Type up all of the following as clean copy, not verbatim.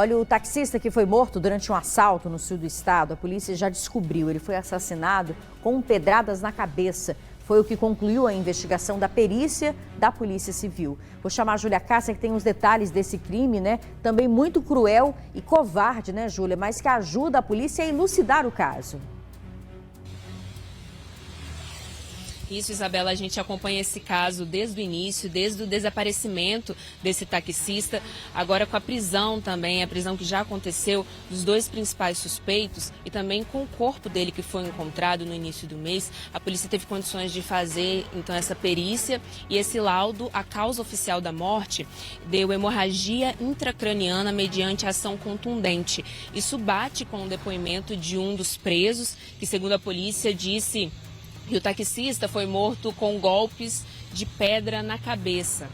Olha, o taxista que foi morto durante um assalto no sul do estado, a polícia já descobriu. Ele foi assassinado com pedradas na cabeça. Foi o que concluiu a investigação da perícia da Polícia Civil. Vou chamar a Júlia Cássia, que tem os detalhes desse crime, né? Também muito cruel e covarde, né, Júlia? Mas que ajuda a polícia a elucidar o caso. Isso, Isabela, a gente acompanha esse caso desde o início, desde o desaparecimento desse taxista, agora com a prisão também, a prisão que já aconteceu dos dois principais suspeitos e também com o corpo dele que foi encontrado no início do mês. A polícia teve condições de fazer, então, essa perícia e esse laudo, a causa oficial da morte, deu hemorragia intracraniana mediante ação contundente. Isso bate com o depoimento de um dos presos, que, segundo a polícia, disse que o taxista foi morto com golpes de pedra na cabeça.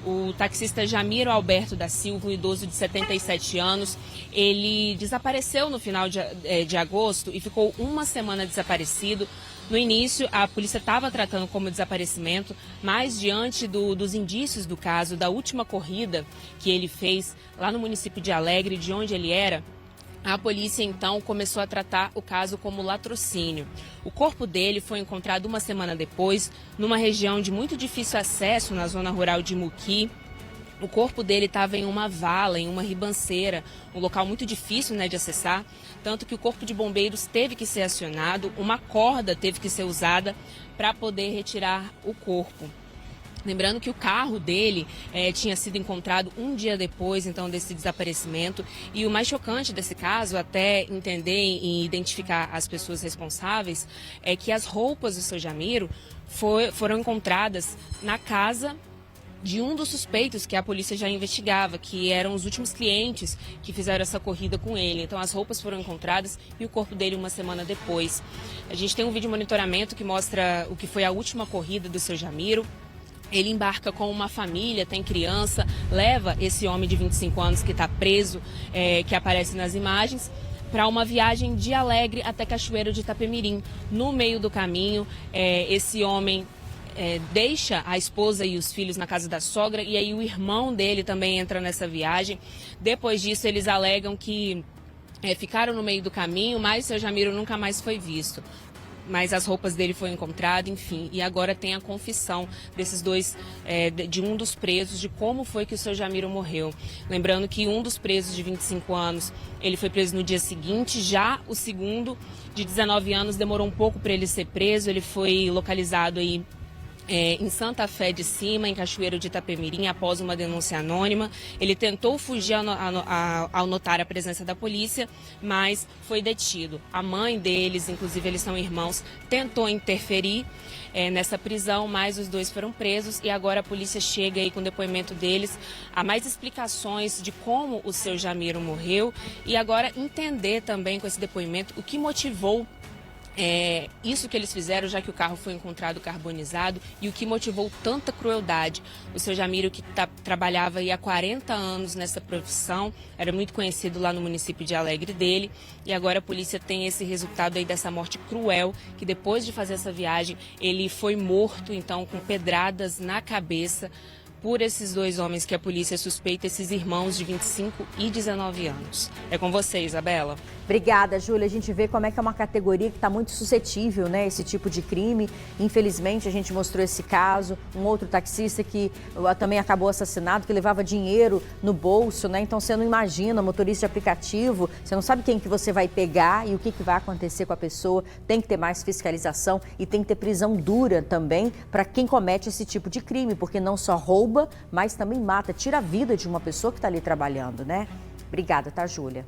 O taxista Jamiro Alberto da Silva, um idoso de 77 anos, ele desapareceu no final de agosto e ficou uma semana desaparecido. No início, a polícia estava tratando como desaparecimento, mas diante dos indícios do caso, da última corrida que ele fez lá no município de Alegre, de onde ele era, a polícia, então, começou a tratar o caso como latrocínio. O corpo dele foi encontrado uma semana depois, numa região de muito difícil acesso, na zona rural de Muqui. O corpo dele estava em uma vala, em uma ribanceira, um local muito difícil, né, de acessar, tanto que o corpo de bombeiros teve que ser acionado, uma corda teve que ser usada para poder retirar o corpo. Lembrando que o carro dele tinha sido encontrado um dia depois, então, desse desaparecimento. E o mais chocante desse caso, até entender e identificar as pessoas responsáveis, é que as roupas do seu Jamiro foram encontradas na casa de um dos suspeitos que a polícia já investigava, que eram os últimos clientes que fizeram essa corrida com ele. Então, as roupas foram encontradas e o corpo dele uma semana depois. A gente tem um vídeo de monitoramento que mostra o que foi a última corrida do seu Jamiro. Ele embarca com uma família, tem criança, leva esse homem de 25 anos que está preso, que aparece nas imagens, para uma viagem de Alegre até Cachoeiro de Itapemirim. No meio do caminho, esse homem deixa a esposa e os filhos na casa da sogra, e aí o irmão dele também entra nessa viagem. Depois disso, eles alegam que ficaram no meio do caminho, mas o seu Jamiro nunca mais foi visto. Mas as roupas dele foram encontradas, enfim, e agora tem a confissão desses dois, de um dos presos, de como foi que o seu Jamiro morreu. Lembrando que um dos presos de 25 anos, ele foi preso no dia seguinte, já o segundo, de 19 anos, demorou um pouco para ele ser preso, ele foi localizado aí em Santa Fé de Cima, em Cachoeiro de Itapemirim, após uma denúncia anônima. Ele tentou fugir ao notar a presença da polícia, mas foi detido. A mãe deles, inclusive eles são irmãos, tentou interferir nessa prisão, mas os dois foram presos e agora a polícia chega aí com o depoimento deles a mais explicações de como o seu Jamiro morreu e agora entender também com esse depoimento o que motivou isso que eles fizeram, já que o carro foi encontrado carbonizado, e o que motivou tanta crueldade. O seu Jamiro, que trabalhava aí há 40 anos nessa profissão, era muito conhecido lá no município de Alegre dele, e agora a polícia tem esse resultado aí dessa morte cruel, que depois de fazer essa viagem, ele foi morto, então, com pedradas na cabeça, por esses dois homens que a polícia suspeita, esses irmãos de 25 e 19 anos. É com você, Isabela. Obrigada, Júlia. A gente vê como é que é uma categoria que está muito suscetível, né? Esse tipo de crime. Infelizmente, a gente mostrou esse caso. Um outro taxista que também acabou assassinado, que levava dinheiro no bolso, né? Então, você não imagina, motorista de aplicativo, você não sabe quem que você vai pegar e o que vai acontecer com a pessoa. Tem que ter mais fiscalização e tem que ter prisão dura também para quem comete esse tipo de crime, porque não só rouba, mas também mata, tira a vida de uma pessoa que está ali trabalhando, né? Obrigada, tá, Júlia?